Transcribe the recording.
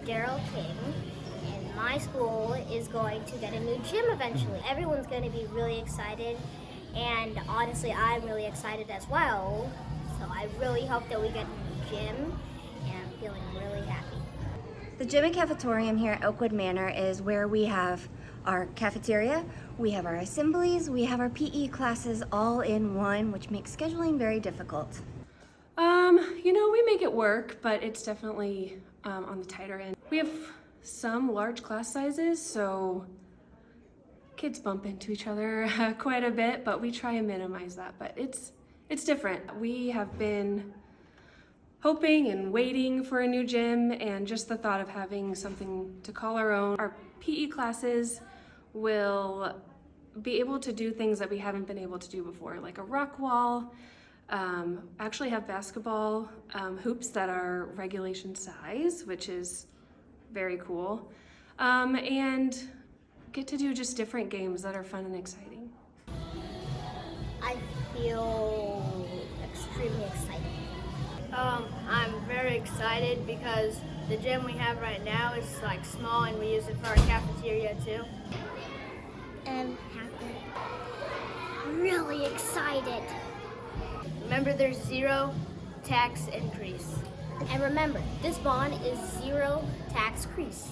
Daryl King, and my school is going to get a new gym eventually. Everyone's going to be really excited, and honestly, I'm really excited as well. So I really hope that we get a new gym, and I'm feeling really happy. The gym and cafetorium here at Oakwood Manor is where we have our cafeteria, we have our assemblies, we have our PE classes all in one, which makes scheduling very difficult. We make it work, but it's definitely on the tighter end. We have some large class sizes, so kids bump into each other quite a bit, but we try and minimize that, but it's different. We have been hoping and waiting for a new gym, and just the thought of having something to call our own. Our PE classes will be able to do things that we haven't been able to do before, like a rock wall, actually have basketball hoops that are regulation size, which is very cool, and get to do just different games that are fun and exciting. I feel extremely excited. I'm very excited because the gym we have right now is like small and we use it for our cafeteria too. And happy. Really excited. Remember, there's 0 tax increase. And remember, this bond is 0 tax increase.